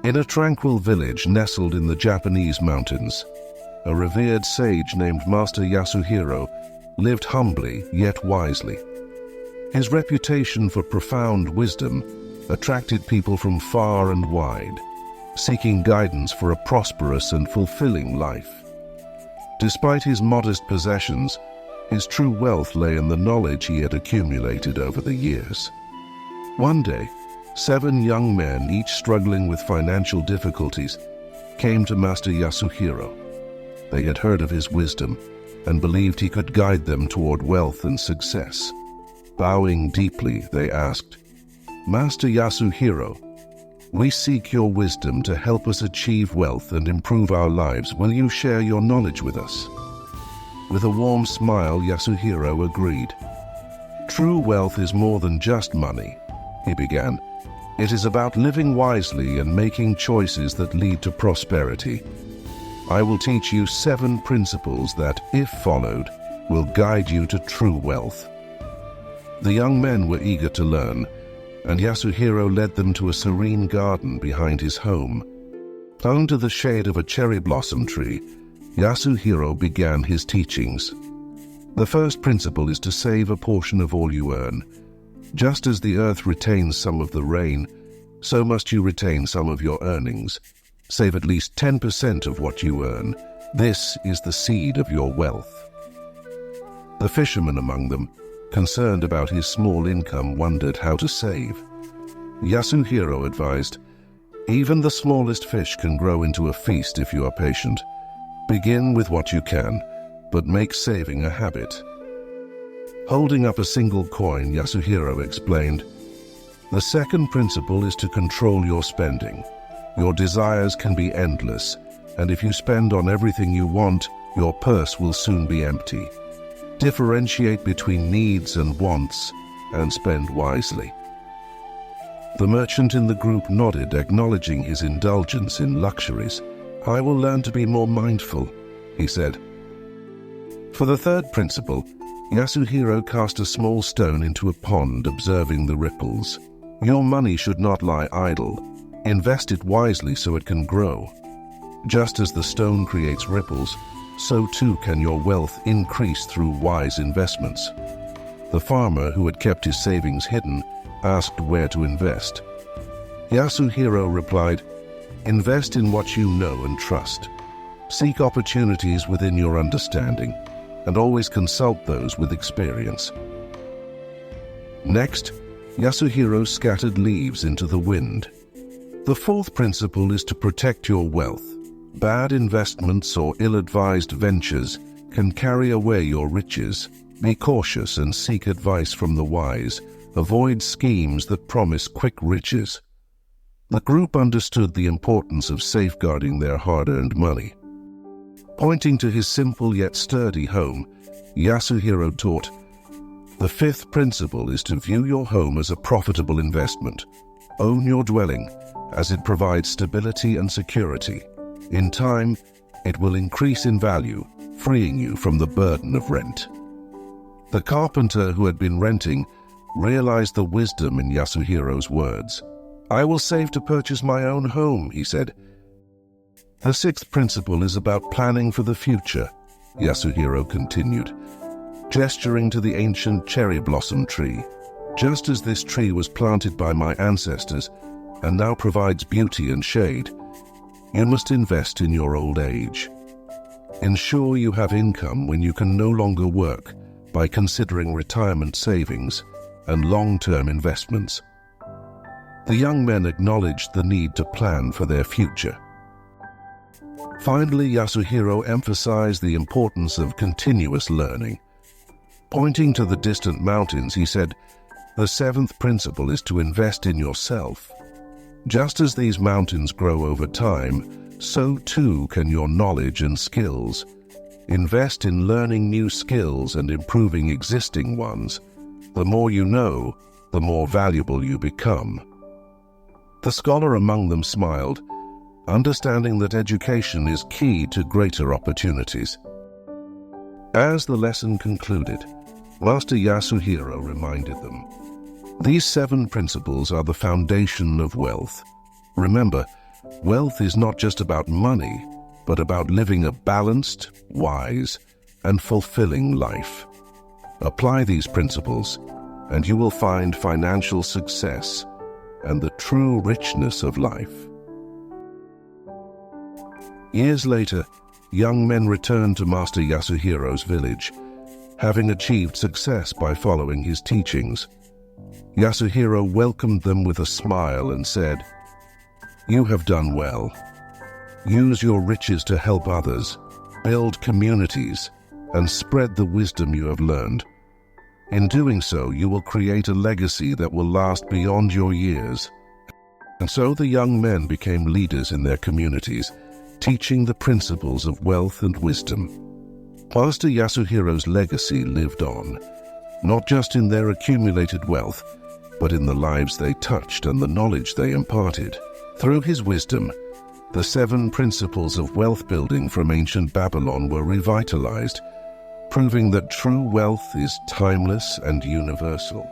In a tranquil village nestled in the Japanese mountains, a revered sage named Master Yasuhiro lived humbly yet wisely. His reputation for profound wisdom attracted people from far and wide, seeking guidance for a prosperous and fulfilling life. Despite his modest possessions, his true wealth lay in the knowledge he had accumulated over the years. One day, 7 young men, each struggling with financial difficulties, came to Master Yasuhiro. They had heard of his wisdom and believed he could guide them toward wealth and success. Bowing deeply, they asked, "Master Yasuhiro, we seek your wisdom to help us achieve wealth and improve our lives. Will you share your knowledge with us?" With a warm smile, Yasuhiro agreed. "True wealth is more than just money," he began. "It is about living wisely and making choices that lead to prosperity. I will teach you 7 principles that, if followed, will guide you to true wealth." The young men were eager to learn, and Yasuhiro led them to a serene garden behind his home. Under the shade of a cherry blossom tree, Yasuhiro began his teachings. The first principle is to save a portion of all you earn. Just as the earth retains some of the rain, so must you retain some of your earnings. Save at least 10% of what you earn. This is the seed of your wealth. The fisherman among them, concerned about his small income, wondered how to save. Yasuhiro advised, "Even the smallest fish can grow into a feast if you are patient. Begin with what you can, but make saving a habit." Holding up a single coin, Yasuhiro explained, "The second principle is to control your spending. Your desires can be endless, and if you spend on everything you want, your purse will soon be empty. Differentiate between needs and wants, and spend wisely." The merchant in the group nodded, acknowledging his indulgence in luxuries. "I will learn to be more mindful," he said. For the third principle, Yasuhiro cast a small stone into a pond, observing the ripples. Your money should not lie idle. Invest it wisely so it can grow. Just as the stone creates ripples, so too can your wealth increase through wise investments. The farmer, who had kept his savings hidden, asked where to invest. Yasuhiro replied, "Invest in what you know and trust. Seek opportunities within your understanding, and always consult those with experience." Next, Yasuhiro scattered leaves into the wind. The fourth principle is to protect your wealth. Bad investments or ill-advised ventures can carry away your riches. Be cautious and seek advice from the wise. Avoid schemes that promise quick riches. The group understood the importance of safeguarding their hard-earned money. Pointing to his simple yet sturdy home, Yasuhiro taught, "The fifth principle is to view your home as a profitable investment. Own your dwelling, as it provides stability and security. In time, it will increase in value, freeing you from the burden of rent." The carpenter who had been renting realized the wisdom in Yasuhiro's words. "I will save to purchase my own home," he said. The sixth principle is about planning for the future, Yasuhiro continued, gesturing to the ancient cherry blossom tree. "Just as this tree was planted by my ancestors and now provides beauty and shade, you must invest in your old age. Ensure you have income when you can no longer work by considering retirement savings and long-term investments." The young men acknowledged the need to plan for their future. Finally, Yasuhiro emphasized the importance of continuous learning. Pointing to the distant mountains, he said, "The seventh principle is to invest in yourself. Just as these mountains grow over time, so too can your knowledge and skills. Invest in learning new skills and improving existing ones. The more you know, the more valuable you become." The scholar among them smiled, understanding that education is key to greater opportunities. As the lesson concluded, Master Yasuhiro reminded them, "These 7 principles are the foundation of wealth. Remember, Wealth is not just about money, but about living a balanced, wise, and fulfilling life. Apply these principles, and you will find financial success and the true richness of life. Years later, young men returned to Master Yasuhiro's village, having achieved success by following his teachings. Yasuhiro welcomed them with a smile and said, "You have done well. Use your riches to help others, build communities, and spread the wisdom you have learned. In doing so, you will create a legacy that will last beyond your years." And so the young men became leaders in their communities, teaching the principles of wealth and wisdom. Master Yasuhiro's legacy lived on, not just in their accumulated wealth, but in the lives they touched and the knowledge they imparted. Through his wisdom, the 7 principles of wealth building from ancient Babylon were revitalized, proving that true wealth is timeless and universal.